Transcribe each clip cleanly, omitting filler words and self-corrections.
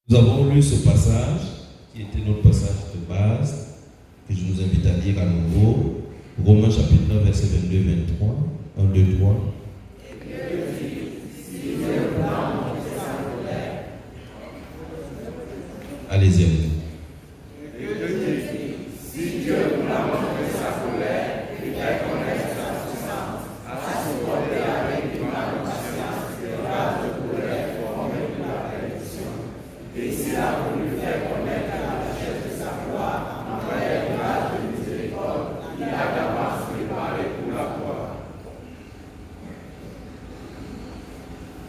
Nous avons lu ce passage, qui était notre passage de base, que je vous invite à lire à nouveau. Romains chapitre 9, verset 22-23. 1, 2, 3. Allez-y, allez-y.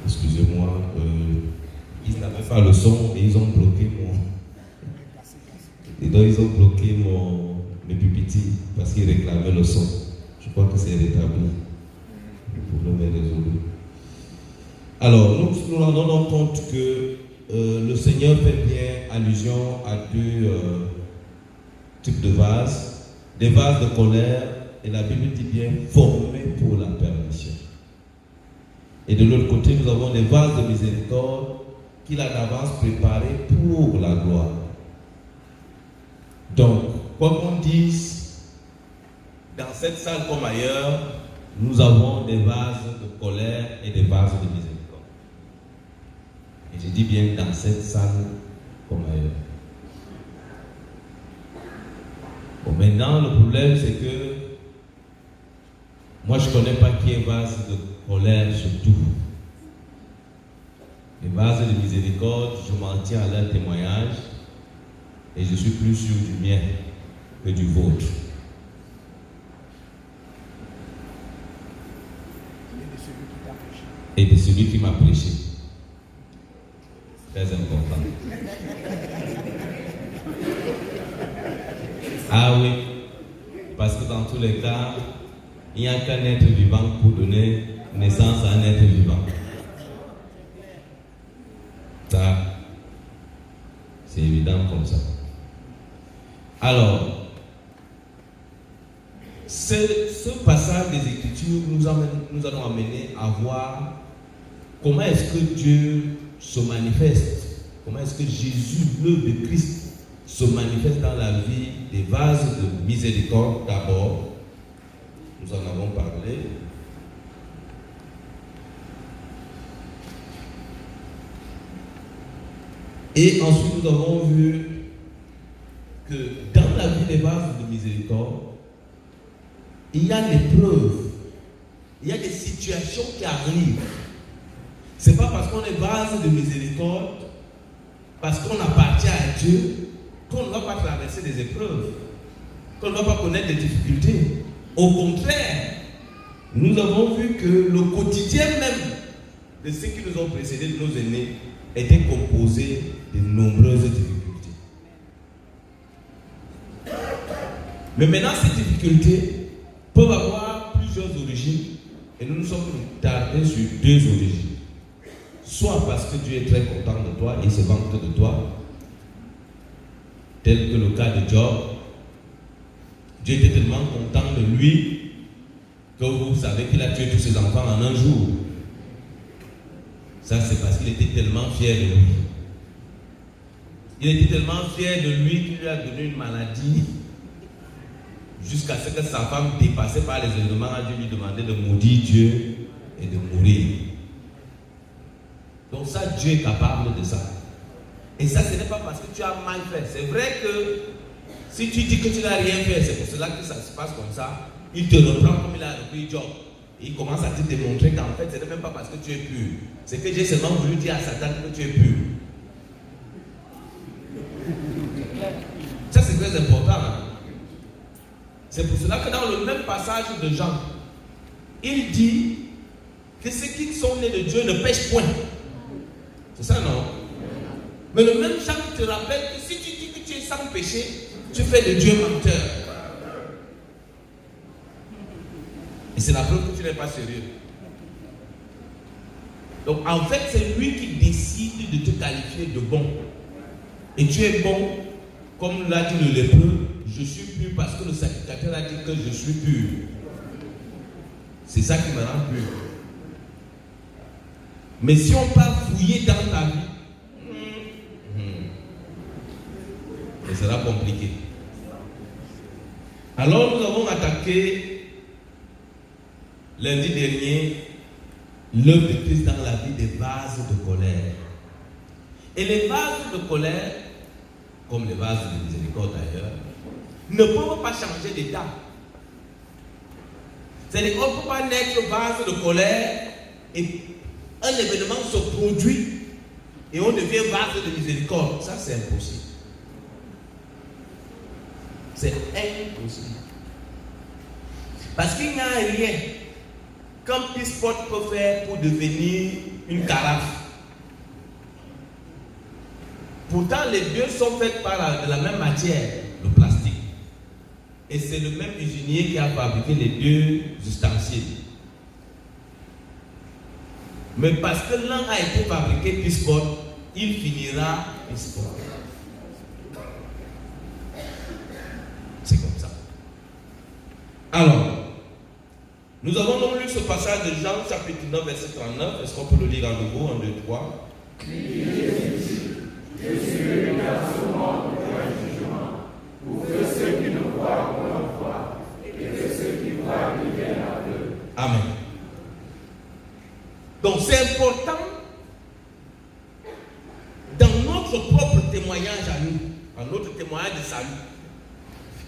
Excusez-moi, ils n'avaient pas le son et ils ont bloqué ils ont bloqué mes pupitis parce qu'ils réclamaient le son. Je crois que c'est rétabli. Le problème est résolu. Alors, nous nous rendons compte que le Seigneur fait bien allusion à deux types de vases. Des vases de colère, et la Bible dit bien formés pour la permission. Et de l'autre côté, nous avons des vases de miséricorde qu'il a d'avance préparés pour la gloire. Donc, quoi qu'on dise, dans cette salle comme ailleurs, nous avons des vases de colère et des vases de miséricorde. Et je dis bien dans cette salle comme ailleurs. Bon, maintenant, le problème, c'est que moi, je ne connais pas qui est vase de colère surtout. Les vases de miséricorde, je m'en tiens à leur témoignage et je suis plus sûr du mien que du vôtre. Et de celui qui m'a prêché. Très important. Ah oui, parce que dans tous les cas, il n'y a qu'un être vivant pour donner naissance à un être vivant. Ça, c'est évident comme ça. Alors, ce passage des Écritures nous allons amener à voir comment est-ce que Dieu se manifeste, comment est-ce que Jésus, l'œuvre de Christ, se manifeste dans la vie des vases de miséricorde d'abord. Nous en avons parlé. Et ensuite, nous avons vu que dans la vie des vases de miséricorde, il y a des preuves, il y a des situations qui arrivent. Ce n'est pas parce qu'on est vase de miséricorde, parce qu'on appartient à Dieu, qu'on ne va pas traverser des épreuves, qu'on ne va pas connaître des difficultés. Au contraire, nous avons vu que le quotidien même de ceux qui nous ont précédés, de nos aînés, était composé de nombreuses difficultés. Mais maintenant, ces difficultés peuvent avoir plusieurs origines et nous nous sommes tardés sur deux origines. Soit parce que Dieu est très content de toi et il se vante de toi, tel que le cas de Job. Dieu était tellement content de lui que vous savez qu'il a tué tous ses enfants en un jour. Ça, c'est parce qu'il était tellement fier de lui. Il était tellement fier de lui qu'il lui a donné une maladie jusqu'à ce que sa femme, dépassée par les éléments, a dû lui demander de maudire Dieu et de mourir. Donc ça, Dieu est capable de ça. Et ça, ce n'est pas parce que tu as mal fait. C'est vrai que si tu dis que tu n'as rien fait, c'est pour cela que ça se passe comme ça. Il te reprend comme il a repris Job. Et il commence à te démontrer qu'en fait, ce n'est même pas parce que tu es pur. C'est que j'ai seulement voulu dire à Satan que tu es pur. Ça, c'est très important. Hein? C'est pour cela que dans le même passage de Jean, il dit que ceux qui sont nés de Dieu ne pêchent point. C'est ça, non? Mais le même Jean te rappelle que si tu dis que tu es sans péché, tu fais de Dieu menteur. Et c'est la preuve que tu n'es pas sérieux. Donc en fait, c'est lui qui décide de te qualifier de bon. Et tu es bon, comme l'a dit le lépreux, je suis pur parce que le sacrificateur a dit que je suis pur. C'est ça qui me rend pur. Mais si on part fouiller dans ta vie, Ce sera compliqué. Alors nous avons attaqué lundi dernier l'œuvre de Christ dans la vie des vases de colère. Et les vases de colère, comme les vases de miséricorde d'ailleurs, ne peuvent pas changer d'état. C'est-à-dire qu'on ne peut pas naître vase de colère et un événement se produit et on devient vase de miséricorde. Ça, c'est impossible. C'est impossible. Parce qu'il n'y a rien qu'un Peace-Pot peut faire pour devenir une carafe. Pourtant, les deux sont faits par de la même matière, le plastique. Et c'est le même usinier qui a fabriqué les deux ustensiles. Mais parce que l'un a été fabriqué Peace-Pot, il finira Peace-Pot. C'est comme ça. Alors, nous avons donc lu ce passage de Jean chapitre 9, verset 39. Est-ce qu'on peut le lire à nouveau? 1, 2, 3. Je suis venu dans ce monde pour un jugement, pour que ceux qui ne voient voient, et que ceux qui voient deviennent aveugles. Amen. Donc c'est important dans notre propre témoignage à nous, dans notre témoignage de salut,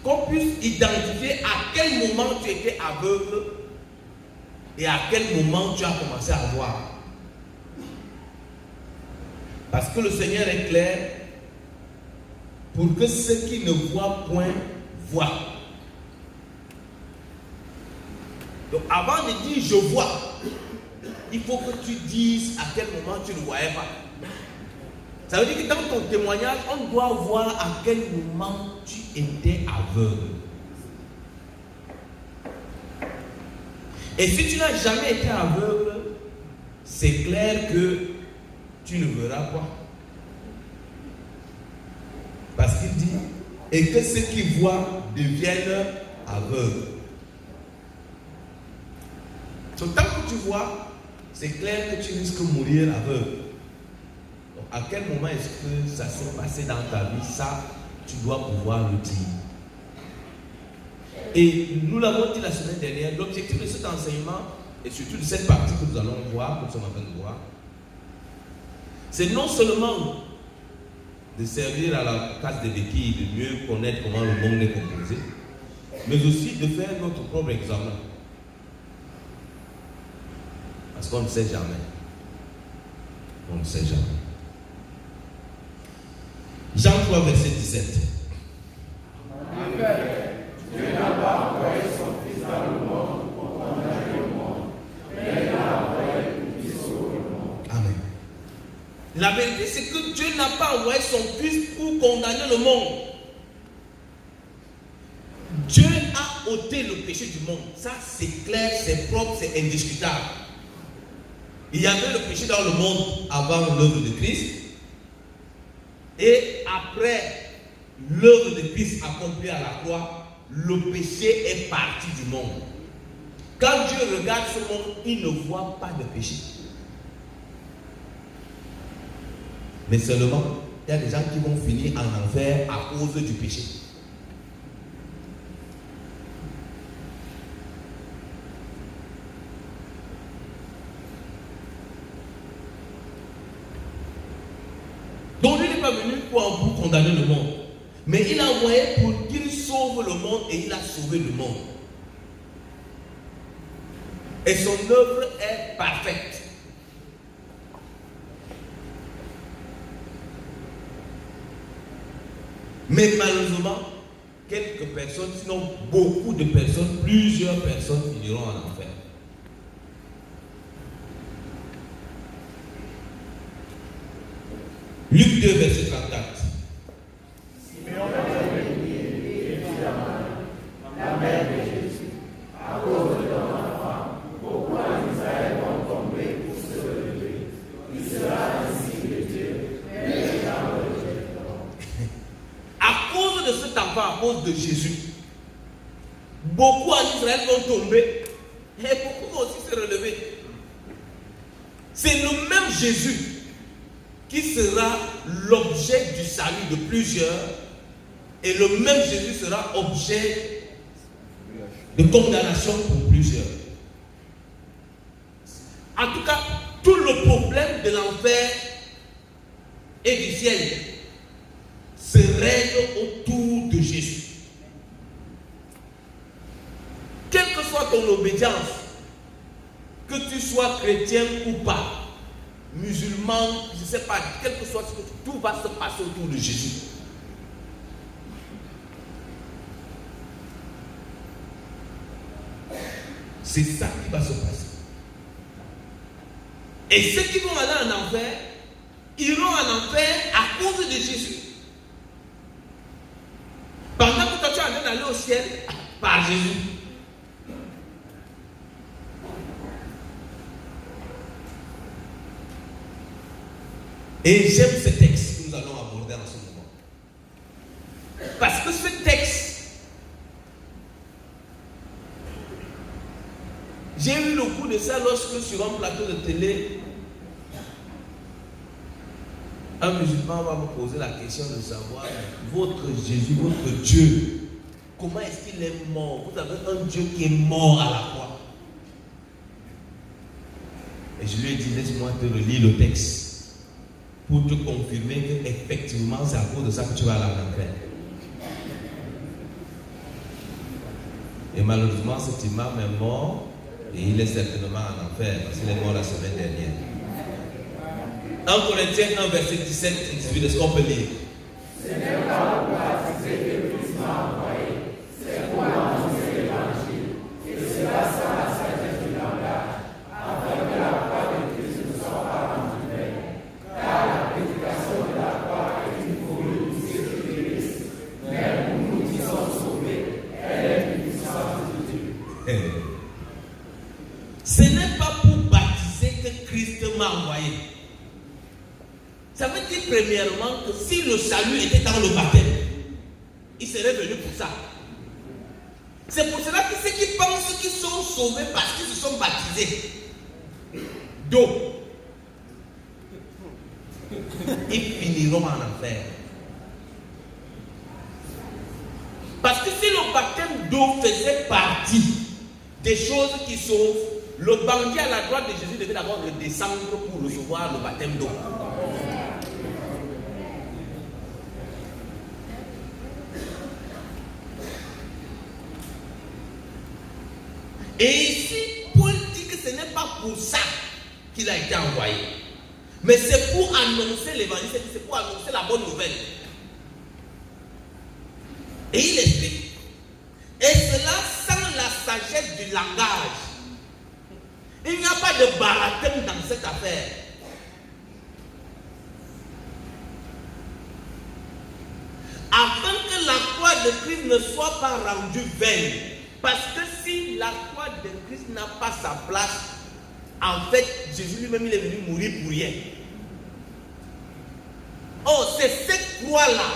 qu'on puisse identifier à quel moment tu étais aveugle et à quel moment tu as commencé à voir. Parce que le Seigneur est clair pour que ceux qui ne voient point voient. Donc avant de dire je vois, il faut que tu dises à quel moment tu ne voyais pas. Ça veut dire que dans ton témoignage, on doit voir à quel moment tu étais aveugle. Et si tu n'as jamais été aveugle, c'est clair que tu ne verras pas. Parce qu'il dit, et que ceux qui voient deviennent aveugles. Donc, tant que tu vois, c'est clair que tu risques de mourir aveugle. Donc, à quel moment est-ce que ça s'est passé dans ta vie? Ça, tu dois pouvoir le dire. Et nous l'avons dit la semaine dernière, l'objectif de cet enseignement, et surtout de cette partie que nous allons voir, que nous sommes en train de voir, c'est non seulement de servir à la casse des béquilles, de mieux connaître comment le monde est composé, mais aussi de faire notre propre examen. Parce qu'on ne sait jamais. On ne sait jamais. Jean 3, verset 17. Dieu n'a pas envoyé son Fils dans le monde pour condamner le monde, mais il l'a envoyé pour qu'il sauve le monde. Amen. La vérité, c'est que Dieu n'a pas envoyé son Fils pour condamner le monde. Dieu a ôté le péché du monde. Ça, c'est clair, c'est propre, c'est indiscutable. Il y avait le péché dans le monde avant l'œuvre de Christ. Et après l'œuvre de Christ accomplie à la croix, le péché est parti du monde. Quand Dieu regarde ce monde, il ne voit pas de péché. Mais seulement, il y a des gens qui vont finir en enfer à cause du péché. Donc Dieu n'est pas venu pour condamner le monde. Mais il a envoyé pour qu'il sauve le monde et il a sauvé le monde. Et son œuvre est parfaite. Mais malheureusement, quelques personnes, sinon beaucoup de personnes, plusieurs personnes finiront en enfer. Luc 2, verset 34. Simeon avait béni, évidemment, la mère de Jésus, à cause de ton enfant, beaucoup en Israël vont tomber pour se relever. Il sera ainsi de Dieu, mais les gens le rejetteront. À cause de cet enfant, à cause de Jésus, beaucoup en Israël vont tomber et beaucoup vont aussi se relever. C'est le même Jésus qui sera l'objet du salut de plusieurs, Et le même Jésus sera objet de condamnation pour plusieurs. En tout cas, tout le problème de l'enfer et du ciel se règle autour de Jésus. Quelle que soit ton obédience, que tu sois chrétien ou pas, musulman, je ne sais pas, quel que soit ce que tout va se passer autour de Jésus. C'est ça qui va se passer. Et ceux qui vont aller en enfer, iront en enfer à cause de Jésus. Pendant que toi tu es en train d'aller au ciel, par Jésus. Et j'aime ce texte que nous allons aborder en ce moment. Parce que ce texte, j'ai eu le coup de ça lorsque sur un plateau de télé, un musulman va me poser la question de savoir votre Jésus, votre Dieu, comment est-ce qu'il est mort? Vous avez un Dieu qui est mort à la croix. Et je lui ai dit, laisse-moi te relire le texte pour te confirmer qu'effectivement c'est à cause de ça que tu vas aller en enfer. Et malheureusement cet imam est mort et il est certainement en enfer parce qu'il est mort la semaine dernière. 1 Corinthiens 1, verset 17 et 18, est-ce qu'on peut lire? Ce n'est pas pour attiser que Christ m'a envoyé, c'est pour annoncer l'évangile, et cela sans la sagesse du langage, afin que la croix de Christ ne soit pas rendue vaine. Car la prédication de la croix est une folie pour ceux qui périssent, mais pour nous qui sommes sauvés, elle est une puissance de Dieu. Ce n'est pas pour baptiser que Christ m'a envoyé. Ça veut dire premièrement que si le salut était dans le baptême, il serait venu pour ça. C'est pour cela que ceux qui pensent qu'ils sont sauvés parce qu'ils se sont baptisés d'eau, ils finiront en enfer. Parce que si le baptême d'eau faisait partie des choses qui sauvent, le bandit à la droite de Jésus devait d'abord redescendre pour recevoir le baptême d'eau. Et ici, Paul dit que ce n'est pas pour ça qu'il a été envoyé, mais c'est pour annoncer l'évangile, c'est pour annoncer la bonne nouvelle. Et il explique, et cela sans la sagesse du langage. Il n'y a pas de barathème dans cette affaire. Afin que la croix de Christ ne soit pas rendue vaine. Parce que si la croix de Christ n'a pas sa place, en fait, Jésus lui-même il est venu mourir pour rien. Oh, c'est cette croix-là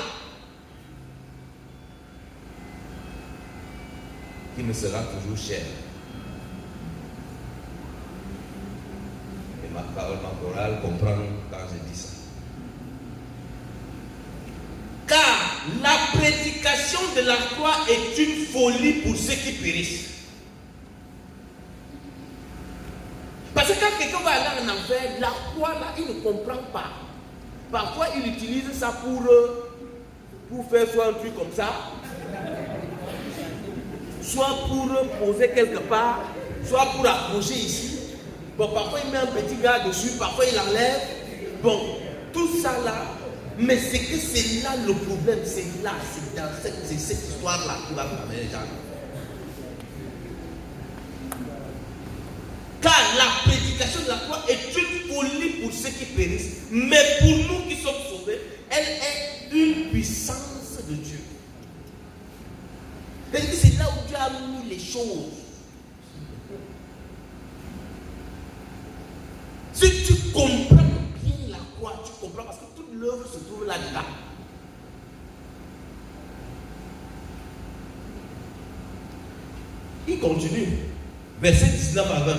qui me sera toujours chère. Et ma parole, ma chorale comprend quand je dis ça. Car la prédication de la croix est une folie pour ceux qui périssent. Parce que quand quelqu'un va aller en enfer, la croix là, il ne comprend pas. Parfois, il utilise ça pour faire soit un truc comme ça, soit pour poser quelque part, soit pour accrocher ici. Bon, parfois il met un petit gars dessus, parfois il enlève. Bon, tout ça là. Mais c'est que c'est là le problème, c'est là, c'est dans cette histoire-là qui va amener les gens. Car la prédication de la croix est une folie pour ceux qui périssent, mais pour nous qui sommes sauvés, elle est une puissance de Dieu. C'est là où Dieu a mis les choses. Si tu comprends bien la croix, tu comprends parce que toute l'œuvre se trouve là-dedans. Il continue. Verset 19 à 20.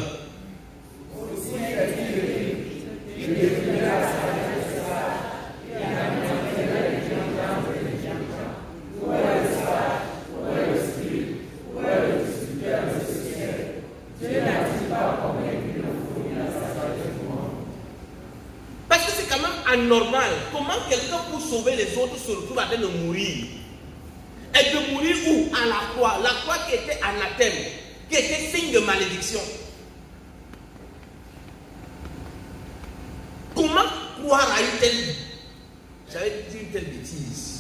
Où est anormal. Comment quelqu'un pour sauver les autres se retrouve en train de mourir? Et de mourir où? À la croix. La croix qui était anathème, qui était signe de malédiction. Comment croire à une telle... J'avais dit une telle bêtise.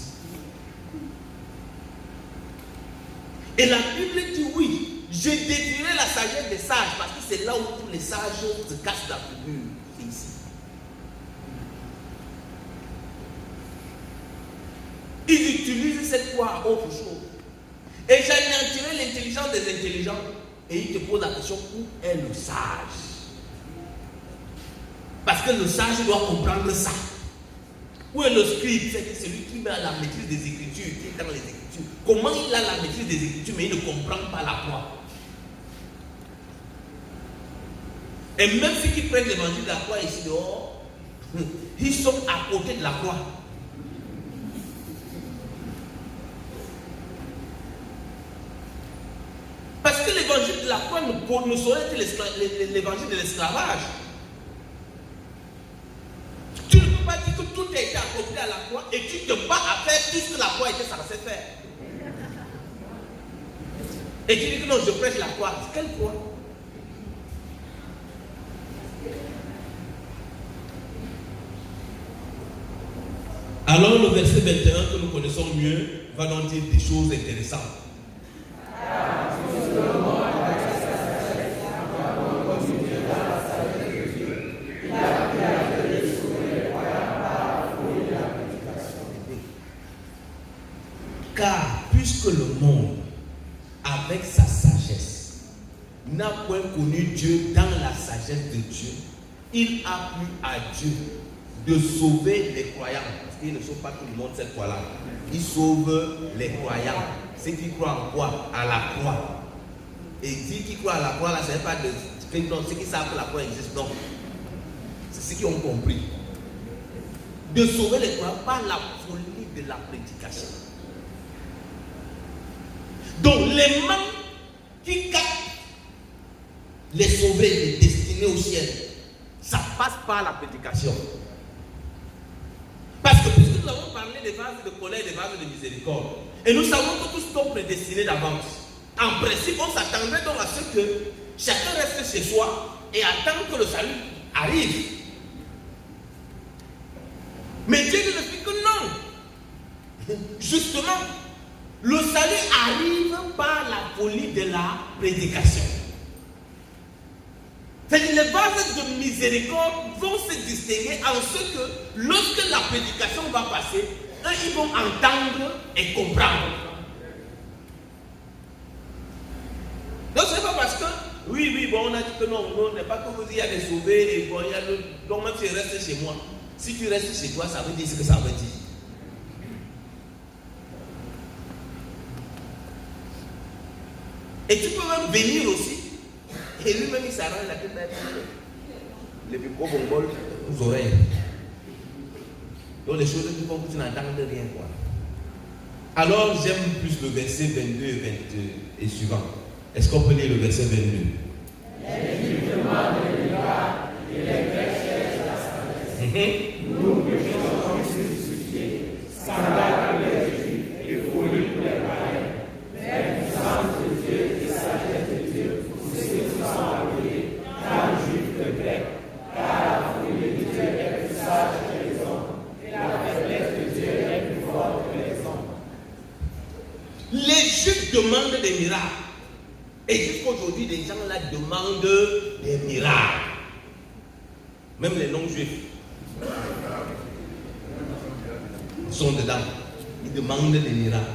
Et la Bible dit oui, je détruirai la sagesse des sages, parce que c'est là où tous les sages se cassent la figure. C'est ici. Ils utilisent cette foi à autre chose. Et j'anéantirai l'intelligence des intelligents. Et ils te posent la question, où est le sage? Parce que le sage doit comprendre ça. Où est le scribe? C'est celui qui a la maîtrise des Écritures, qui est dans les Écritures. Comment il a la maîtrise des Écritures, mais il ne comprend pas la croix? Et même ceux qui prennent l'évangile de la croix ici dehors, ils sont à côté de la croix. Parce que l'évangile de la croix ne saurait être l'évangile de l'esclavage. Tu ne peux pas dire que tout a été accompli à la croix et tu te bats à faire tout ce que la croix était censée faire. Et tu dis que non, je prêche la croix. Quelle croix? Alors le verset 21 que nous connaissons mieux va nous dire des choses intéressantes. Car puisque le monde, avec sa sagesse, n'a point connu Dieu dans la sagesse de Dieu, il a plu à Dieu de sauver les croyants. Parce qu'il ne sauve pas tout le monde cette fois-là. Il sauve les croyants. Ceux qui croient en quoi? À la croix. Et dire qu'ils croient à la croix, là, ce n'est pas de... Ceux qui savent que la croix existe, non. C'est ceux qui ont compris. De sauver les croyants par la folie de la prédication. Donc les mains qui captent les sauver, les destiner au ciel, ça passe par la prédication. Parce que puisque nous avons parlé des vases de colère, des vases de miséricorde, et nous savons que tous sont prédestinés d'avance. En principe, on s'attendrait donc à ce que chacun reste chez soi et attend que le salut arrive. Mais Dieu nous explique que non. Justement, le salut arrive par la folie de la prédication. C'est-à-dire les vases de miséricorde vont se distinguer en ce que lorsque la prédication va passer, eux ils vont entendre et comprendre. Donc c'est pas parce que oui, bon, on a dit que non, n'est pas que vous y allez sauver, et bon, il y a le... donc même si tu restes chez moi, si tu restes chez toi, ça veut dire ce que ça veut dire. Et tu peux même venir aussi. Et lui-même, il s'arrange la tête avec les plus gros bongols aux oreilles. Donc les choses qui font que tu n'entends rien, quoi. Alors j'aime plus le verset 22 et 22 et suivant. Est-ce qu'on peut lire le verset 22? Nous péchons crucifiés, scandale pour les Juifs et folie pour les païens, mais puissance de Dieu et sagesse de Dieu pour ceux qui sont appelés, tant juifs que grecs, car la folie de Dieu est plus sage que les hommes, et la faiblesse de Dieu est plus forte que les hommes. Les Juifs demandent des miracles. Et jusqu'aujourd'hui, les gens là demandent des miracles. Même les non-juifs sont dedans. Ils demandent des miracles.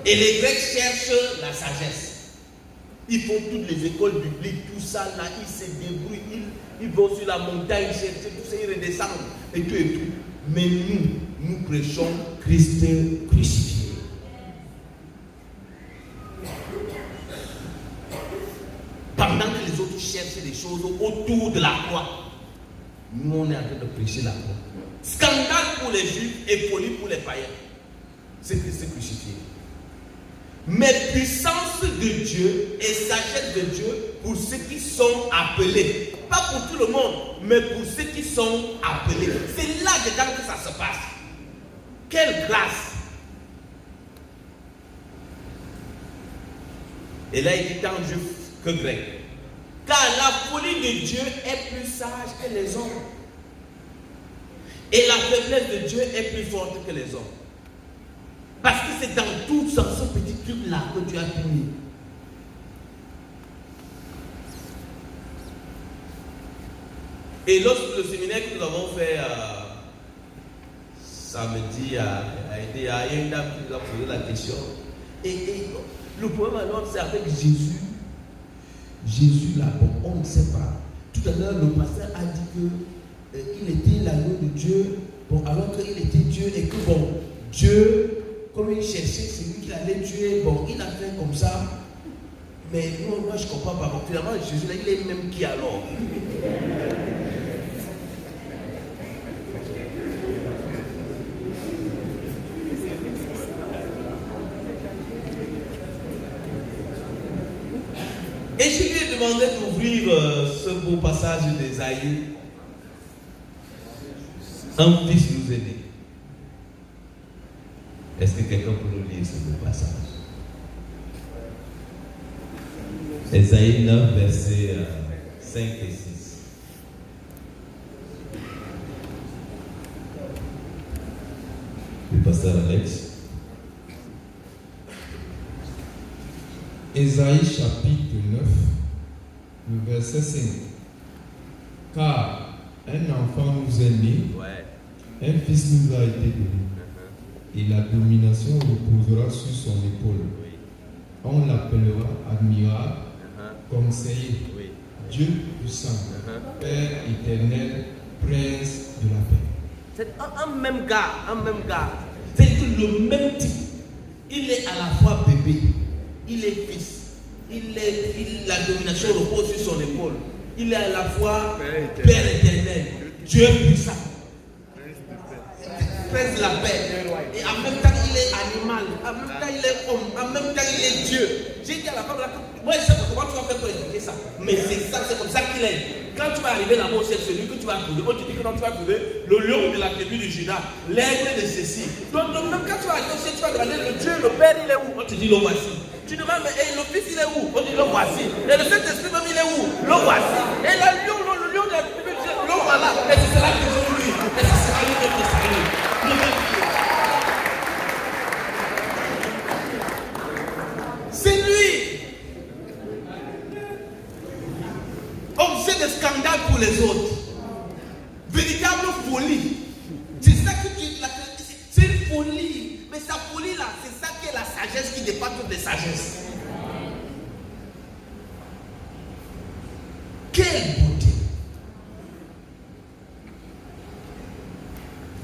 Et les Grecs cherchent la sagesse. Ils font toutes les écoles bibliques, tout ça là, ils se débrouillent, ils vont sur la montagne chercher tout ça, ils redescendent et tout et tout. Mais nous prêchons Christ crucifié. Pendant que les autres cherchent des choses autour de la croix, nous on est en train de prêcher la croix. Scandale pour les Juifs et folie pour les païens. C'est Christ crucifié. Mais puissance de Dieu et sagesse de Dieu pour ceux qui sont appelés. Pas pour tout le monde, mais pour ceux qui sont appelés. C'est là-dedans que ça se passe. Quelle grâce! Et là, il dit tant juif que grec. Car la folie de Dieu est plus sage que les hommes. Et la faiblesse de Dieu est plus forte que les hommes. Parce que c'est dans tout ce petit truc-là que Dieu a tout mis. Et lorsque le séminaire que nous avons fait samedi a été, il y a une dame qui nous a posé la question. Et le problème alors, c'est avec Jésus. Jésus là, bon, on ne sait pas. Tout à l'heure, le pasteur a dit qu'il était l'agneau de Dieu, bon, alors qu'il était Dieu et que bon, Dieu, comme il cherchait celui qu'il allait tuer, bon, il a fait comme ça. Mais moi je ne comprends pas. Bon, finalement, Jésus là, il est même qui alors? Et je lui ai demandé d'ouvrir ce beau passage d'Ésaïe. Un fils nous est né. Est-ce que quelqu'un peut nous lire ce beau passage? Ésaïe 9, versets 5 et 6. Le pasteur Alex. Ésaïe chapitre 9, le verset 5. Car un enfant nous est né, un fils nous a été donné, et la domination reposera sur son épaule. On l'appellera admirable, conseiller, Dieu puissant, Père éternel, prince de la paix. C'est un même gars. C'est le même type. Il est à la fois bébé. Il est fils, la domination repose sur son épaule. Il est à la fois Père éternel, Dieu puissant, Prince de la paix. Et en même temps, il est animal, en même temps, il est homme, en même temps, il est Dieu. J'ai dit à la femme, moi, je sais pas comment tu vas faire pour expliquer ça, mais c'est comme ça qu'il est. Quand tu vas arriver là-bas au ciel, celui que tu vas trouver, on te dit que non, tu vas trouver le lion de la tribu de Juda, l'aigle de ceci. Donc, même quand tu vas arriver au ciel, tu vas demander le Dieu, le Père, il est où? On te dit le voici. Tu demandes, mais le fils il est où? On dit le voici. Et le Saint-Esprit même il est où? Le voici. Et le lion de la tribu, le voilà. Et c'est cela que je lui. Et c'est cela que je salue. C'est lui. Objet de scandale pour les autres. Véritable folie. C'est ça que tu dis. C'est une folie. Mais sa folie là, c'est ça qui est la sagesse qui dépasse toutes les sagesses. Quelle beauté!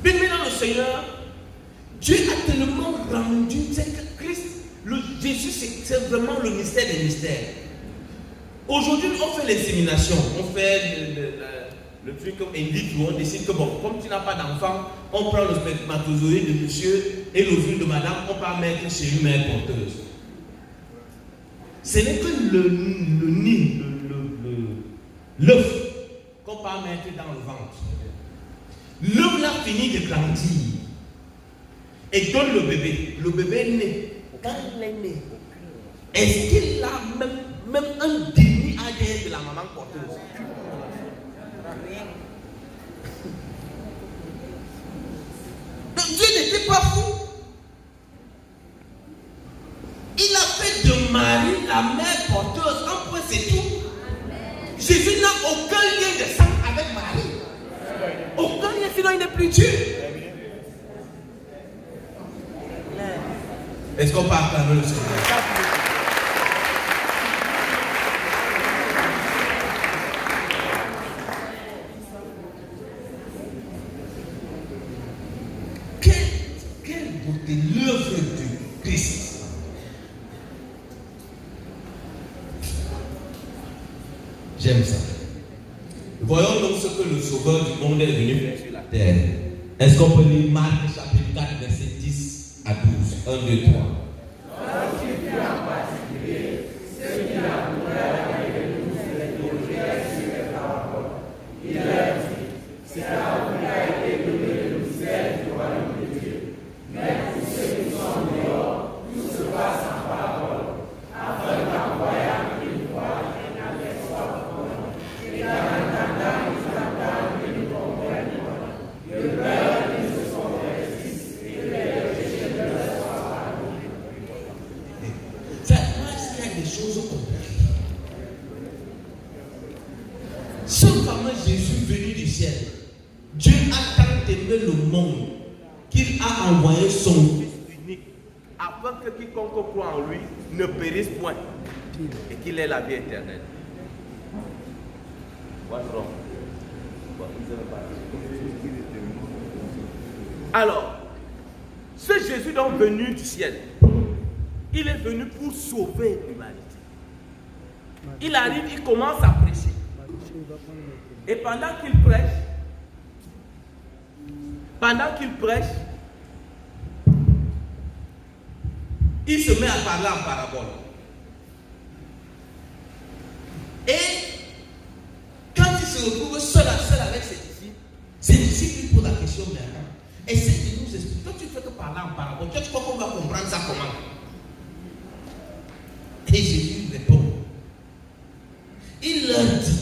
Mais maintenant le Seigneur, Dieu a tellement rendu, c'est que Christ, Jésus c'est vraiment le mystère des mystères. Aujourd'hui on fait l'insémination, on fait le truc comme indique où on décide que bon, comme tu n'as pas d'enfant, on prend le spermatozoïde de monsieur et l'ovule de madame, on peut mettre chez une mère porteuse. Ce n'est que le nid, l'œuf qu'on peut mettre dans le ventre. L'œuf là finit de grandir et donne le bébé. Le bébé est né. Quand il est né, est-ce qu'il a même un demi-ADN de la maman porteuse? Dieu n'était pas fou. Il a fait de Marie la mère porteuse. Un point, c'est tout. Jésus n'a aucun lien de sang avec Marie. Aucun lien, sinon il n'est plus Dieu. Est-ce qu'on peut acclamer le Seigneur? Quelle beauté, l'œuvre du Christ. J'aime ça. Voyons donc ce que le Sauveur du monde est venu faire sur la terre. Est-ce qu'on peut lire Marc chapitre 4, verset 10 à 12? 1, 2, 3. choses compliquées. Ce fameux Jésus venu du ciel, Dieu a tant aimé le monde qu'il a envoyé son Fils unique afin que quiconque croit en lui ne périsse point et qu'il ait la vie éternelle. Alors, ce Jésus donc venu du ciel, il est venu pour sauver l'humanité. Il arrive, il commence à prêcher. Et pendant qu'il prêche, il se met à parler en parabole. Et quand il se retrouve seul avec ses disciples lui posent la question, mais essaie de nous expliquer. Quand tu fais que parler en parabole, tu crois qu'on va comprendre ça comment? Et Jésus répond. Il leur dit,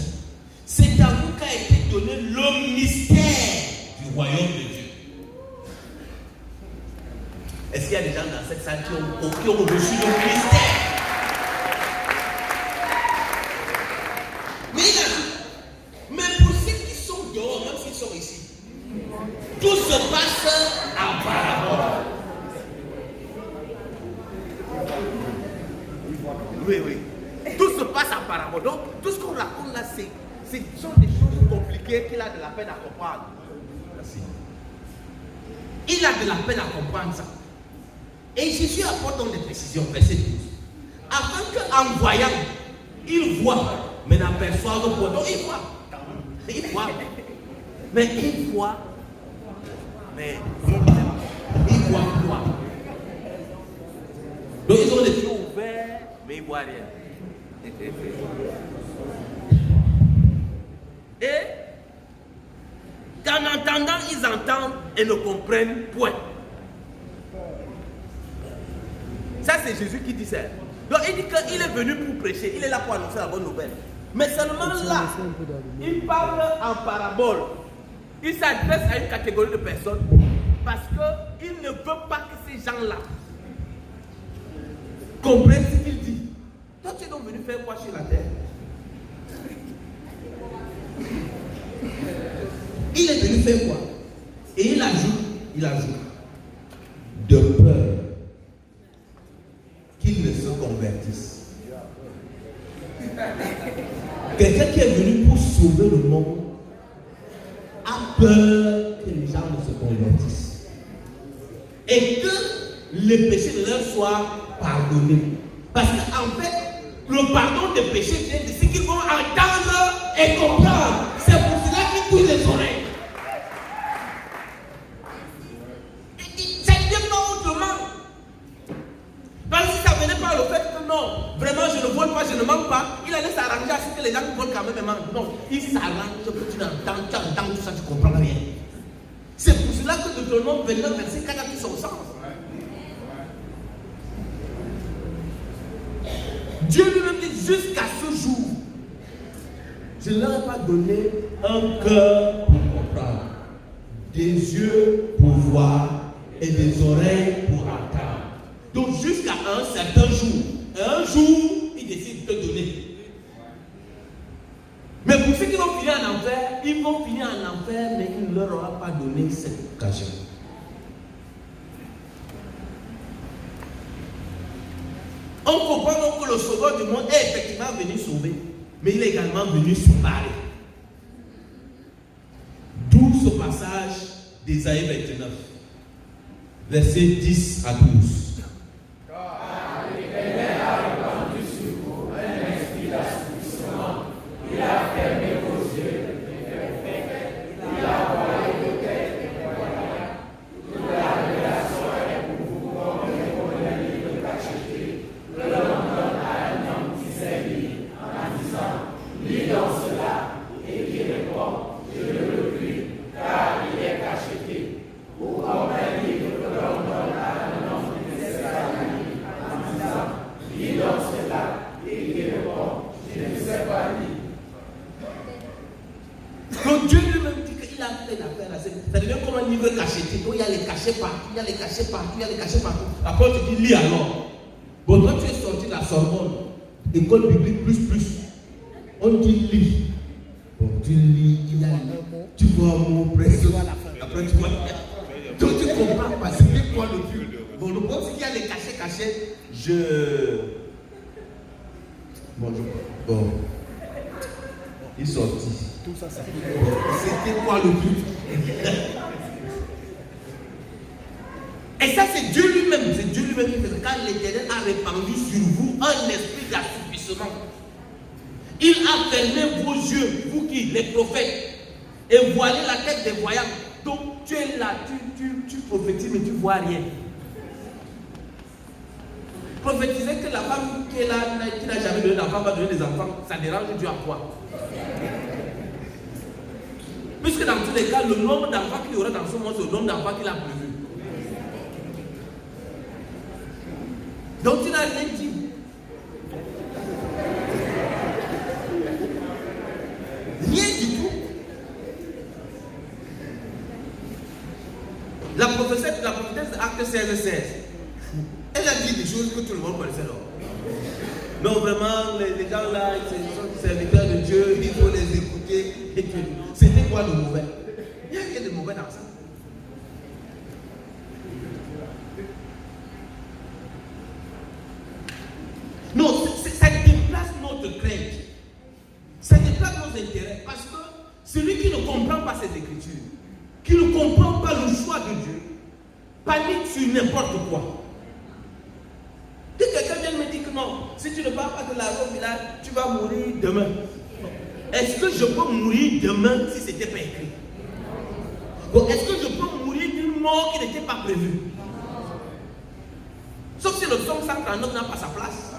c'est à vous qu'a été donné le mystère du royaume de Dieu. Est-ce qu'il y a des gens dans cette salle qui ont reçu le mystère? Mais il a dit, mais pour ceux qui sont dehors, même s'ils sont ici, tout se passe en parabole. Oui. Tout se passe en parabole. Donc, tout ce qu'on raconte là, ce sont des choses compliquées qu'il a de la peine à comprendre. Merci. Il a de la peine à comprendre ça. Et Jésus apporte donc des précisions, verset 12. Afin qu'en voyant, il voit, mais n'aperçoit pas. Donc, il voit. Mais il voit. Mais il voit quoi? Donc, ils ont les yeux ouverts, mais ils ne voient rien. Et qu'en entendant, ils entendent et ne comprennent point. Ça, c'est Jésus qui dit ça. Donc, il dit qu'il est venu pour prêcher, il est là pour annoncer la bonne nouvelle. Mais seulement là, il parle en parabole. Il s'adresse à une catégorie de personnes parce qu'il ne veut pas que ces gens-là comprennent ce qu'il dit. Toi, tu es donc venu faire quoi sur la terre? Il est venu faire quoi? Et il ajoute, de peur qu'il ne se convertisse. Quelqu'un qui est venu pour sauver le monde a peur que les gens ne se convertissent et que les péchés de leur soient pardonnés. Parce qu'en fait, le pardon des péchés vient de ce qu'ils vont entendre et comprendre. C'est pour cela qu'ils touchent les oreilles. Ça ne vient pas autrement. Parce que si ça venait par le fait que non, vraiment je ne vole pas, je ne manque pas, il allait s'arranger à ce que les gens qui volent quand même me manquent. Non, il s'arrange que tu entends tout ça, tu ne comprends rien. C'est pour cela que Deutéronome 29, verset 4 a tout son sens. Dieu lui-même dit jusqu'à ce jour, je ne leur ai pas donné un cœur pour comprendre, des yeux pour voir et des oreilles pour entendre. Donc jusqu'à un certain jour, un jour, il décide de te donner. Mais pour ceux qui vont finir en enfer, ils vont finir en enfer, mais il ne leur aura pas donné cette occasion. On comprend donc que le sauveur du monde est effectivement venu sauver, mais il est également venu séparer. D'où ce passage d'Ésaïe 29, versets 10 à 12. Il a fermé vos yeux, il a envoyé vos têtes incroyables. Toute la révélation est pour vous comme un livre cacheté, que l'on donne à un homme qui sait lire, en disant, lis dans cela, et qui répond, je le lis, car il est cacheté. Ou comme un livre que l'on donne à un homme qui ne sait pas lire, en disant, lis dans cela, et qui répond, je ne sais pas lire. Donc Dieu lui-même dit qu'il a plein d'affaires là. Ça devient comme un livre cacheté. Donc il y a les cachets partout, il y a les cachets partout, il y a les cachets partout. Après tu dis lis alors. Bon, toi tu es sorti de la Sorbonne école biblique plus. On dit lit. Bon, tu lis, tu vois un mot presque. Après tu vois. Donc tu comprends pas, c'était quoi le but. Bon, le problème c'est qu'il y a les cachets. Bon. Il sortit. Tout ça, ça. C'était quoi le but? Et ça, c'est Dieu lui-même. C'est Dieu lui-même qui fait ça. Quand l'Éternel a répandu sur vous un esprit d'assoupissement, il a fermé vos yeux, vous qui, les prophètes, et voilé la tête des voyants. Donc tu es là, tu prophétises, mais tu ne vois rien. Prophétiser que la femme qui est là, qui n'a jamais donné d'enfant, va donner des enfants, ça dérange Dieu à quoi? Puisque dans tous les cas, le nombre d'enfants qu'il y aura dans ce monde, c'est le nombre d'enfants qu'il a prévu. Donc tu n'as rien dit. Rien du tout. La prophétesse de Acte 16, elle a dit des choses que tout le monde connaissait. Non, vraiment, les gens là, ils sont des serviteurs de Dieu, il faut les écouter. C'était quoi le mauvais? Il n'y a rien de mauvais dans ça. Non, ça déplace notre crainte. Ça déplace nos intérêts. Parce que celui qui ne comprend pas ces écritures, qui ne comprend pas le choix de Dieu, panique sur n'importe quoi. Que quelqu'un vienne me dire que non, si tu ne parles pas de la robe village, tu vas mourir demain. Est-ce que je peux mourir demain si ce n'était pas écrit? Bon, est-ce que je peux mourir d'une mort qui n'était pas prévue? Sauf si le psaume 139 n'a pas sa place.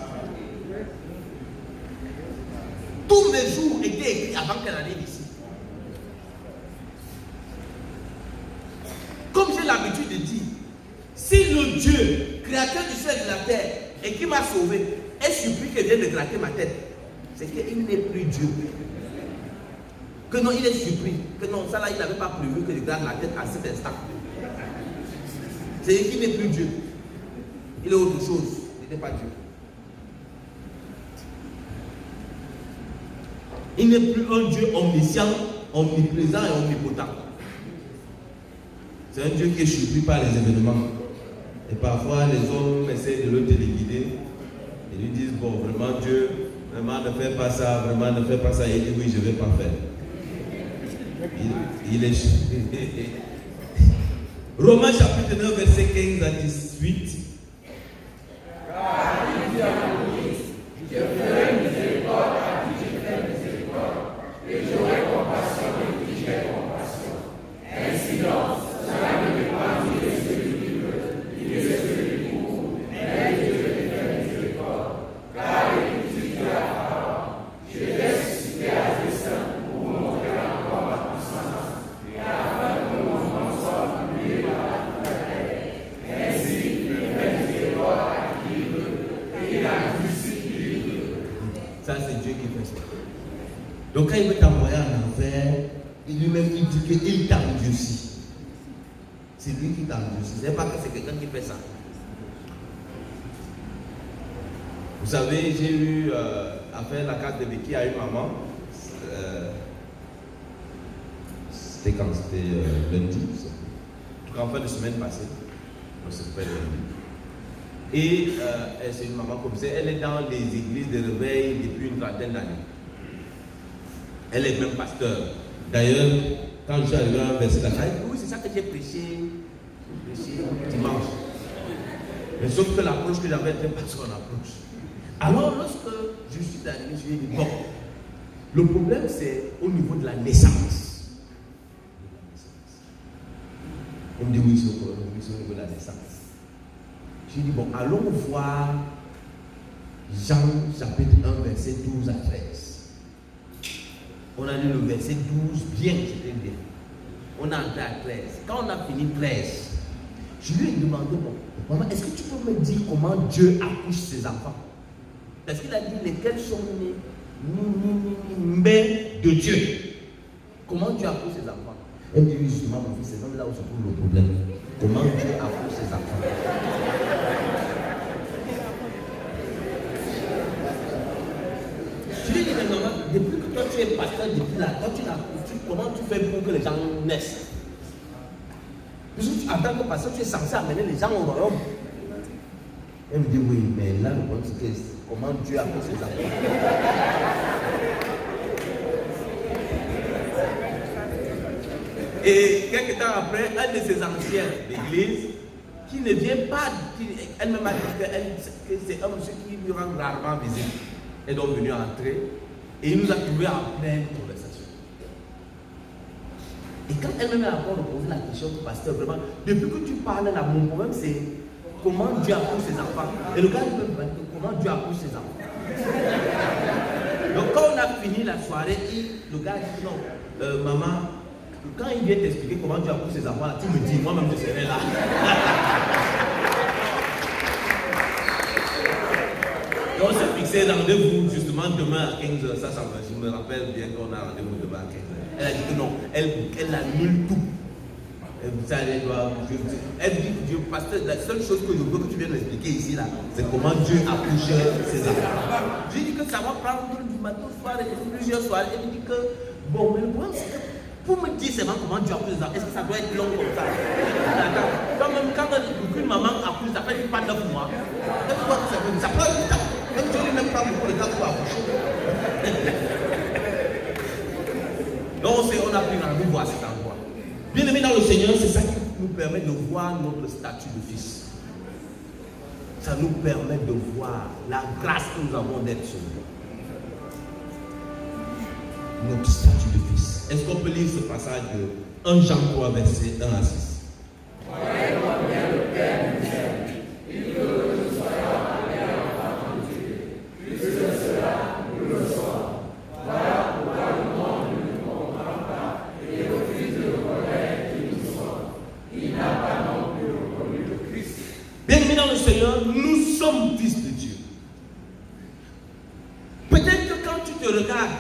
Tous mes jours étaient écrits avant qu'elle arrive ici. Comme j'ai l'habitude de dire, si le Dieu, créateur du ciel et de la terre, et qui m'a sauvé, est surpris qu'elle vienne de gratter ma tête, c'est qu'il n'est plus Dieu. Que non, il est surpris. Que non, ça là, il n'avait pas prévu que je gratte la tête à cet instant. C'est qu'il n'est plus Dieu. Il est autre chose. Il n'était pas Dieu. Il n'est plus un Dieu omniscient, omniprésent et omnipotent. C'est un Dieu qui est surpris par les événements. Et parfois, les hommes essaient de le téléguider et lui disent, bon, vraiment Dieu, vraiment ne fais pas ça, vraiment ne fais pas ça. Et il dit, oui, je ne vais pas faire. Il est surpris. Romains chapitre 9, verset 15 à 18. Car il dit à Moïse, je ferai miséricorde à qui je fais miséricorde, et j'aurai compassion de qui j'ai compassion. Ainsi donc, cela ne dépend ni de celui qui veut, ni de celui qui court, mais de Dieu qui fait miséricorde. Car l'Écriture dit à Pharaon, je l'ai suscité à dessein pour montrer encore ma puissance, et afin que mon nom soit publié par la terre. Ainsi, il fait miséricorde à qui il veut, et il a crucifié qui il veut. Ça, c'est Dieu qui fait ça. Donc, quand il veut t'envoyer en enfer, il lui-même il dit qu'il t'endurcit. C'est lui qui t'endurcit. Ce n'est pas que c'est quelqu'un qui fait ça. Vous savez, j'ai eu à faire la carte de béquille à une maman. C'était quand? C'était lundi. En fin de semaine passée. On se fait lundi. Et c'est une maman comme ça. Elle est dans les églises de réveil depuis une trentaine d'années. Elle est même pasteur. D'ailleurs, quand je suis arrivé à un verset, elle a dit, oui, c'est ça que j'ai prêché dimanche. Mais sauf que l'approche que j'avais n'était pas son approche. Alors, lorsque je suis arrivé, je lui ai dit, bon, le problème c'est au niveau de la naissance. On me dit, oui, c'est au niveau de la naissance. Je lui ai dit, bon, allons voir Jean chapitre 1, verset 12 à 13. On a lu le verset 12, bien, c'était bien. On a entré à 13. Quand on a fini 13, je lui ai demandé, bon, maman, est-ce que tu peux me dire comment Dieu accouche ses enfants? Parce qu'il a dit lesquels sont nés mais de Dieu. Comment Dieu accouche ses enfants? Elle me dit, oui, justement, mon fils, c'est même là où se trouve le problème. Comment Dieu accouche ses enfants? tu es pasteur depuis là, comment tu fais pour que les gens naissent? Parce que en tant que pasteur, tu es censé amener les gens au royaume. Elle me dit oui, mais là, le problème, c'est que comment Dieu a fait ses enfants. Et quelques temps après, un de ses anciens d'église, qui ne vient pas, elle-même a dit que c'est un monsieur qui lui rend rarement visite, est donc venu entrer et il nous a trouvé en pleine conversation. Et quand elle-même a encore posé la question au pasteur, vraiment, depuis que tu parles là, mon problème c'est comment Dieu accouche ses enfants. Et le gars il me dit comment Dieu accouche ses enfants. Donc quand on a fini la soirée, le gars dit non, maman, quand il vient t'expliquer comment Dieu accouche ses enfants, tu me dis, moi-même je serai là. Donc on s'est fixé rendez-vous justement demain à 15h, ça je me rappelle bien qu'on a rendez-vous demain à 15h. Elle a dit que non, elle annule tout. Elle dit que Dieu, pasteur, la seule chose que je veux que tu viennes m'expliquer ici, là, c'est comment Dieu accouche ses enfants. Je lui dis que ça va prendre du matin au soir et plusieurs soirs. Elle me dit que, bon, mais le problème c'est que pour me dire seulement comment Dieu accouche ses enfants, est-ce que ça doit être long comme ça? Quand même, quand une maman accouche, ça fait pas 9 mois. Ça prend du temps. Même Dieu lui-même prend beaucoup de temps pour accoucher. Donc on a pris rendez-vous à cet endroit. Bien aimé dans le Seigneur, c'est ça qui nous permet de voir notre statut de fils. Ça nous permet de voir la grâce que nous avons d'être sauvés. Notre statut de fils. Est-ce qu'on peut lire ce passage de 1 Jean 3, verset 1 à 6? Nous sommes fils de Dieu. Peut-être que quand tu te regardes,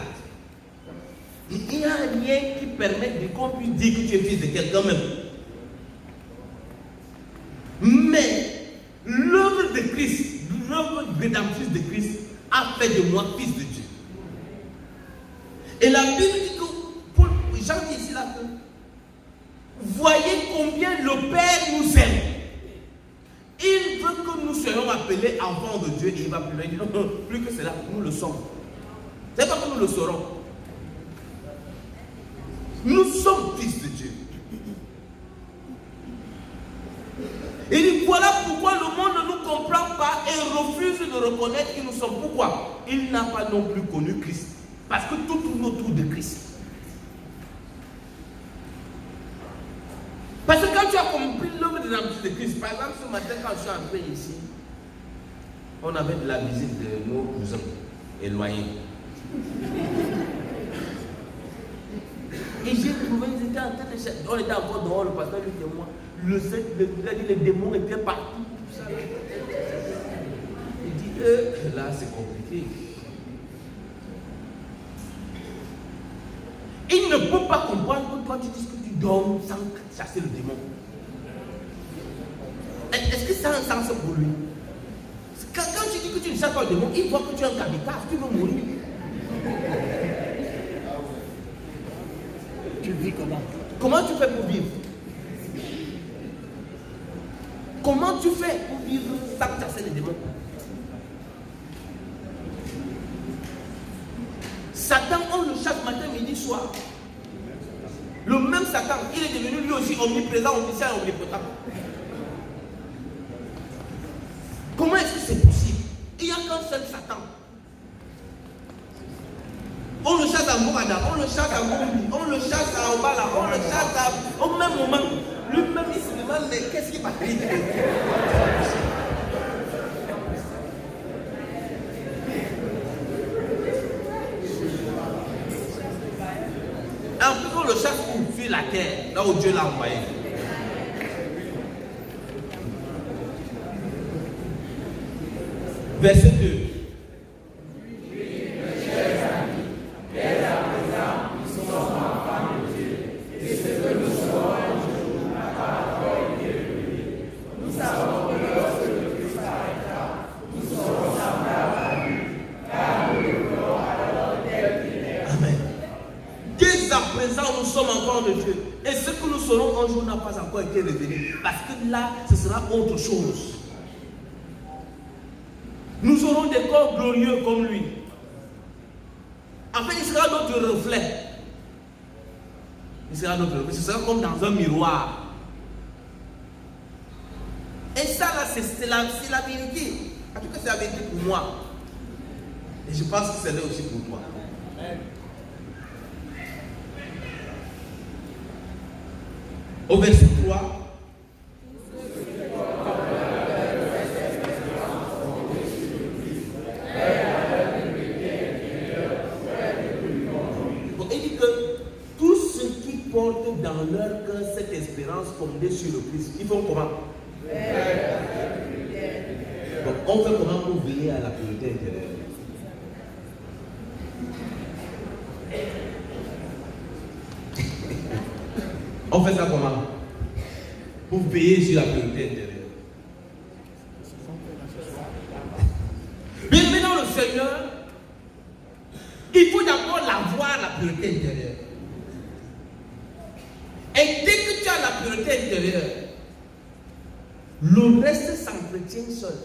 il y a un lien qui permet qu'on puisse dire que tu es fils de quelqu'un même. Mais l'œuvre de Christ, l'œuvre rédemptrice de Christ a fait de moi fils de Dieu. Et la Bible dit que, Jean dit ici là que, voyez combien le Père nous aime. Il veut que nous soyons appelés enfants de Dieu et il va plus loin. Il dit non, plus que cela, nous le sommes. C'est pas que nous le serons. Nous sommes fils de Dieu. Il dit voilà pourquoi le monde ne nous comprend pas et refuse de reconnaître qui nous sommes. Pourquoi? Il n'a pas non plus connu Christ. Parce que tout tourne autour de Christ. Parce que quand tu as compris l'œuvre de l'Église de Christ, par exemple ce matin quand je suis entré ici, on avait de la visite de nos cousins éloignés. Et j'ai trouvé, ils étaient en train de chercher. On était encore dehors, le pasteur lui dit moi, les démons étaient partout, tout ça. Il dit, là c'est compliqué. Il ne peut pas comprendre que toi tu dis que tu dors sans chasser le démon. Est-ce que ça a un sens pour lui? Quand tu dis que tu ne chasses pas le démon, il voit que tu es un kamikaze, tu veux mourir. Tu vis comment? Comment tu fais pour vivre? Comment tu fais pour vivre sans chasser les démons? Satan, on le chasse matin, midi, soir. Le même Satan, il est devenu lui aussi omniprésent, omniscient et omnipotent. Comment est-ce que c'est possible? Il n'y a qu'un seul Satan. On le chasse à Mourada, on le chasse à Gombi, on le chasse à Obala, on le chasse au même moment. Lui-même, il se demande, mais qu'est-ce qui va arriver? En plus, on le chasse pour fuir la terre, là où Dieu l'a envoyé. Verset 2. Amen. de Dieu. Et ce que nous serons un jour n'a pas encore été révélé. Parce que là, ce sera autre chose. Nous aurons des corps glorieux comme lui. En fait, il sera notre reflet. Il sera notre reflet. Ce sera comme dans un miroir. Et ça, là, c'est la vérité. En tout cas, c'est la vérité pour moi. Et je pense que c'est là aussi pour toi. Au verset 3. Il dit que tous ceux qui portent dans leur cœur cette espérance fondée sur le Christ, ils font comment? Donc, on fait comment pour veiller à la pureté intérieure? On fait ça comment? Pour veiller sur la pureté intérieure. Bien dans le Seigneur, il faut d'abord l'avoir, la pureté intérieure. Et dès que tu as la pureté intérieure, le reste s'entretient seul.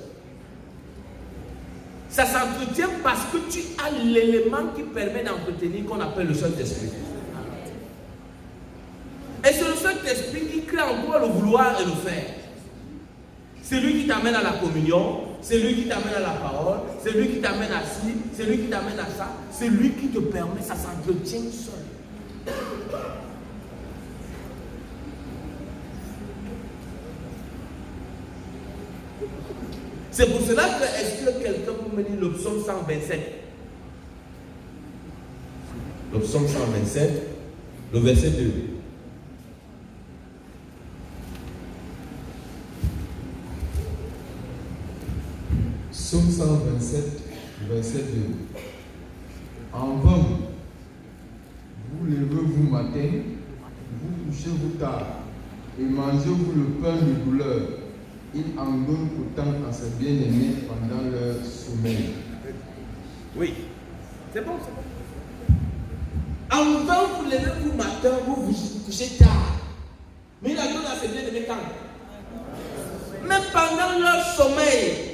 Ça s'entretient parce que tu as l'élément qui permet d'entretenir qu'on appelle le Saint-Esprit. Et c'est le Saint-Esprit qui crée en toi le vouloir et le faire. C'est lui qui t'amène à la communion, c'est lui qui t'amène à la parole, c'est lui qui t'amène à ci, c'est lui qui t'amène à ça, c'est lui qui te permet, ça s'entretient seul. C'est pour cela que, est-ce que quelqu'un peut me dire le psaume 127? Le psaume 127, le verset 2. Psaume 127, verset 2. En vain, vous levez-vous matin, vous couchez-vous tard, et mangez-vous le pain de douleur. Il en donne autant à ses bien-aimés pendant leur sommeil. Oui, c'est bon, c'est bon. En vain, vous levez-vous matin, vous vous couchez tard. Mais il a donné à ses bien-aimés quand? Même pendant leur sommeil.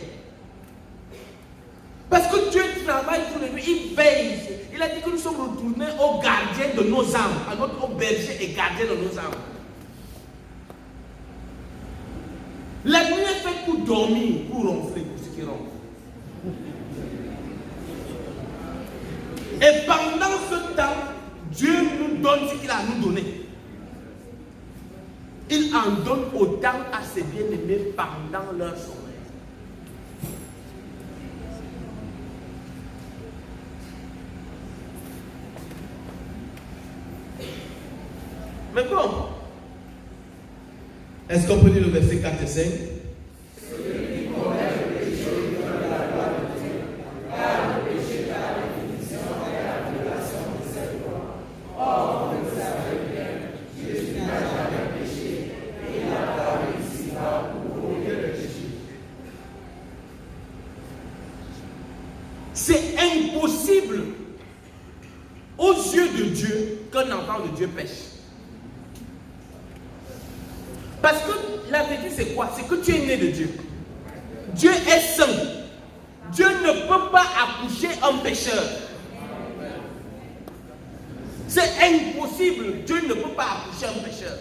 Parce que Dieu travaille pour les nuits, il veille. Il a dit que nous sommes retournés au gardien de nos âmes, à notre berger et gardien de nos âmes. La nuit est faite pour dormir, pour ronfler, pour ceux qui ronflent. Et pendant ce temps, Dieu nous donne ce qu'il a à nous donner. Il en donne autant à ses bien-aimés pendant leur sommeil. Mais bon, est-ce qu'on peut lire le verset 4 et 5? C'est impossible aux yeux de Dieu qu'un enfant de Dieu pêche. Parce que la vérité c'est quoi? C'est que tu es né de Dieu. Dieu est saint. Dieu ne peut pas accoucher un pécheur. C'est impossible. Dieu ne peut pas accoucher un pécheur.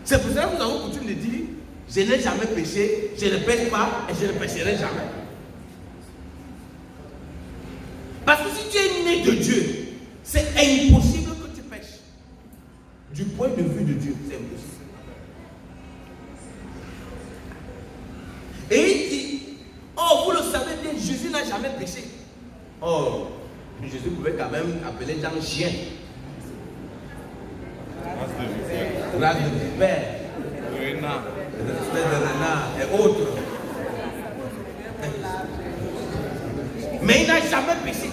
C'est pour cela que nous avons coutume de dire, je n'ai jamais péché, je ne pêche pas et je ne pécherai jamais. Parce que si tu es né de Dieu, c'est impossible que tu pêches. Du point de vue de Dieu, c'est impossible. Et il dit, oh, vous le savez bien, Jésus n'a jamais péché. Oh, Jésus pouvait quand même appeler les gens chiens. Race de vipère, renard, espèce de renard et autres. Mais il n'a jamais péché.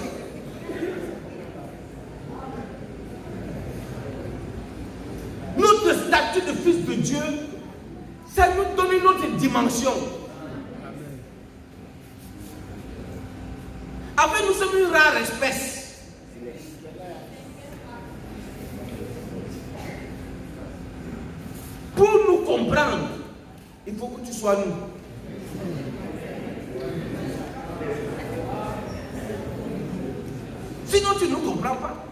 Notre statut de fils de Dieu, ça nous donne une autre dimension. rare espèce. Pour nous comprendre, il faut que tu sois nous. Sinon, tu ne nous comprends pas.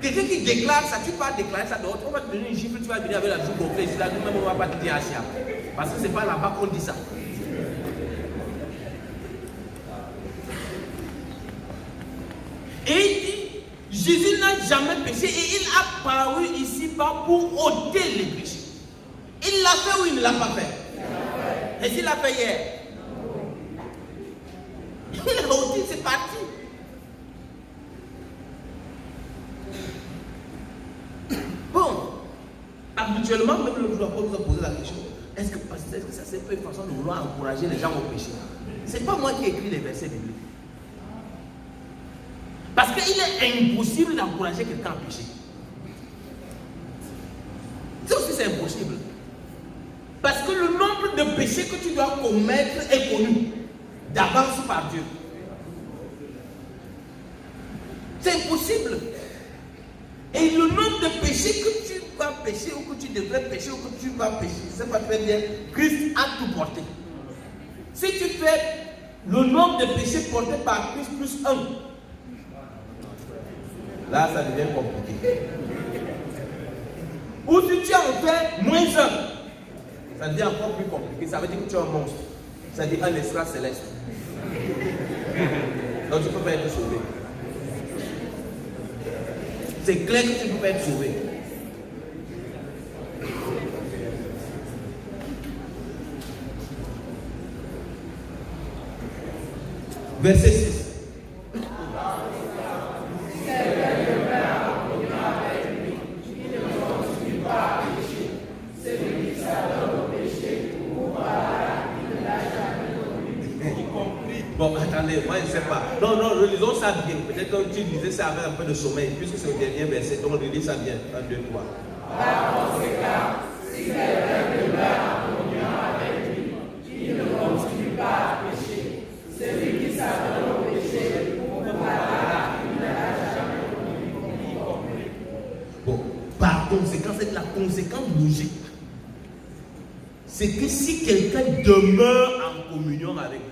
Quelqu'un qui déclare ça, tu vas déclarer ça d'autre, on va te donner une gifle, tu vas venir avec la joue gonflée. Là, nous-mêmes, on ne va pas te dire Asia. Parce que ce n'est pas là-bas qu'on dit ça. Et il dit, Jésus n'a jamais péché et il a paru ici-bas pour ôter les péchés. Il l'a fait ou il ne l'a pas fait? Et s'il l'a fait hier? Il a ôté, c'est parti. Bon, habituellement, même le jour après, vous a posé la question, est-ce que ça c'est une façon de vouloir encourager les gens au péché? Ce n'est pas moi qui ai écrit les versets bibliques. Parce qu'il est impossible d'encourager quelqu'un à pécher. Ça aussi c'est impossible. Parce que le nombre de péchés que tu dois commettre est connu d'avance par Dieu. C'est impossible. Et le nombre de péchés que tu vas pécher ou que tu devrais pécher ou que tu vas pécher, je ne sais pas très bien, Christ a tout porté. Si tu fais le nombre de péchés portés par Christ plus 1, là ça devient compliqué. Ou si tu en fais moins 1, ça devient encore plus compliqué. Ça veut dire que tu es un monstre. Ça veut dire un extra céleste. Donc tu ne peux pas être sauvé. C'est clair que tu ne peux pas être sauvé. Verset 6. Bon, attendez, moi je ne sais pas. Non, relisons ça bien. Peut-être que tu disais ça avec un peu de sommeil, puisque c'est le dernier verset. Donc, relis ça bien. 1, 2, 3. Par conséquent, si quelqu'un demeure en communion avec lui, il ne continue pas à pécher. Celui qui s'adonne au péché, pour par il n'a jamais commis. Bon, par conséquent, c'est la conséquence logique. C'est que si quelqu'un demeure en communion avec lui,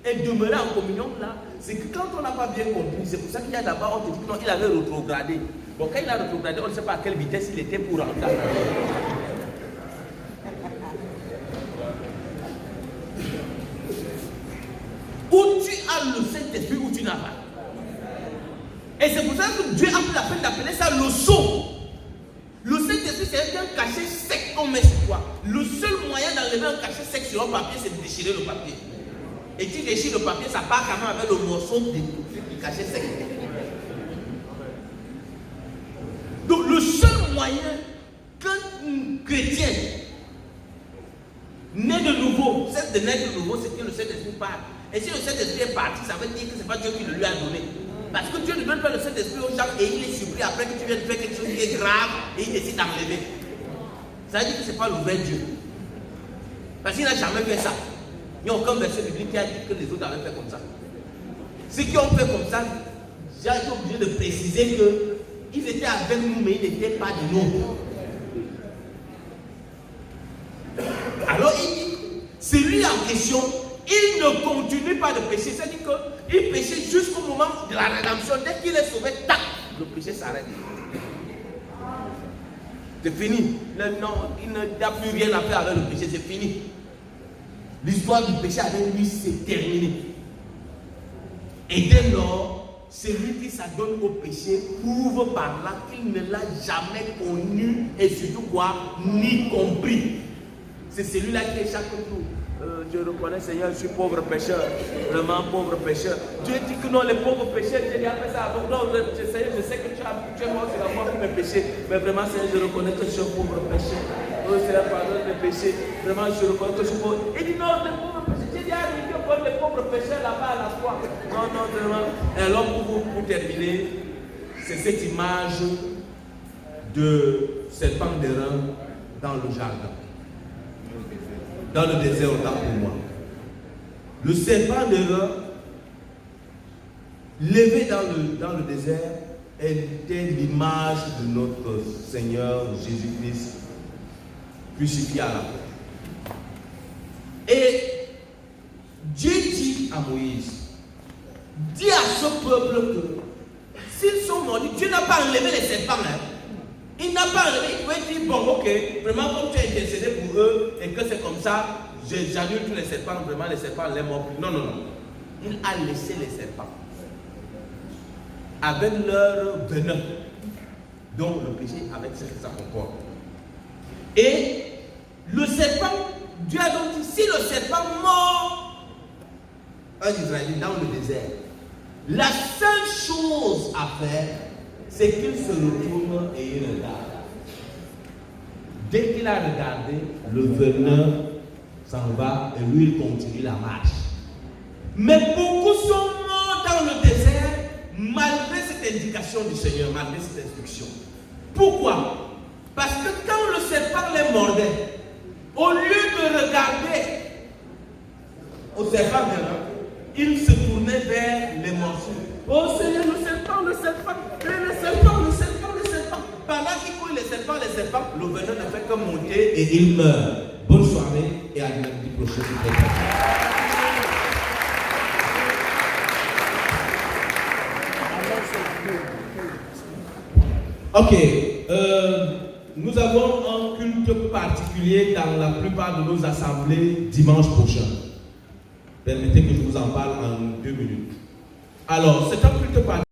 et demeurer en communion là, c'est que quand on n'a pas bien compris, c'est pour ça qu'il y a d'abord, on te dit que non, il avait rétrogradé. Bon, quand il a rétrogradé, on ne sait pas à quelle vitesse il était pour rentrer. Ou tu as le Saint-Esprit ou tu n'as pas. Et c'est pour ça que Dieu a pris la peine d'appeler ça le sceau. Le Saint-Esprit, c'est un cachet sec qu'on met sur toi. Le seul moyen d'enlever un cachet sec sur un papier, c'est de déchirer le papier. Et tu déchires le papier, ça part quand même avec le morceau du cachet sec. Donc le seul moyen qu'un chrétien né de nouveau, cesse de naître de nouveau, c'est que le Saint-Esprit part. Et si le Saint-Esprit est parti, ça veut dire que ce n'est pas Dieu qui le lui a donné. Parce que Dieu ne donne pas le Saint-Esprit aux gens et il est surpris après que tu viennes faire quelque chose qui est grave et il décide d'enlever. Ça veut dire que ce n'est pas le vrai Dieu. Parce qu'il n'a jamais fait ça. Il n'y a aucun verset biblique qui a dit que les autres avaient fait comme ça. Ceux qui ont fait comme ça, j'ai été obligé de préciser qu'ils étaient avec nous, mais ils n'étaient pas de nous. Alors il dit, celui en question, il ne continue pas de pécher. C'est-à-dire qu'il péchait jusqu'au moment de la rédemption. Dès qu'il est sauvé, tac, le péché s'arrête. C'est fini. Non, il n'a plus rien à faire avec le péché, c'est fini. L'histoire du péché avec lui, c'est terminé. Et dès lors, celui qui s'adonne au péché prouve par là qu'il ne l'a jamais connu et surtout quoi, ni compris. C'est celui-là qui est chaque jour. Je reconnais, Seigneur, je suis pauvre pécheur, vraiment pauvre pécheur. Dieu dit que non, les pauvres pécheurs, j'ai déjà fait ça. Donc, non, Seigneur, je sais que tu es mort sur la croix pour mes péchés. Mais vraiment, Seigneur, je reconnais que je suis un pauvre pécheur. Oh, Seigneur, pardonne mes péchés. Vraiment, je reconnais que je suis pauvre. Il dit non, les pauvres pécheurs. J'ai déjà arrivé comme les pauvres pécheurs là-bas à la croix. Non, non, vraiment. Et alors, pour terminer, c'est cette image de serpent d'airain dans le jardin. Dans le désert, autant pour moi. Le serpent d'airain levé dans le désert était l'image de notre Seigneur Jésus-Christ crucifié à la croix. Et Dieu dit à Moïse, dis à ce peuple que s'ils sont maudits, Dieu n'a pas enlevé les serpents. Hein. Il n'a pas enlevé, il pouvait dire, bon, ok, vraiment comme tu as intercédé pour eux et que c'est comme ça, j'annule tous les serpents, vraiment les serpents les morts. Non, non, non. Il a laissé les serpents avec leur venin, donc le péché avec ce que ça comporte. Et le serpent, Dieu a donc dit, si le serpent mord un Israélite dans le désert, la seule chose à faire, c'est qu'il se retourne et il regarde. Dès qu'il a regardé, le venin s'en va et lui il continue la marche. Mais beaucoup sont morts dans le désert malgré cette indication du Seigneur, malgré cette instruction. Pourquoi? Parce que quand le serpent les mordait, au lieu de regarder au serpent, il se tournait vers les morsures. Oh Seigneur, le serpent, le serpent, le serpent, le serpent, le serpent. Pendant qu'il couille les serpents, le venin ne fait que monter et il meurt. Bonne soirée et à lundi prochain. Ok, nous avons un culte particulier dans la plupart de nos assemblées dimanche prochain. Permettez que je vous en parle en 2 minutes. Alors, c'est un culte particulier.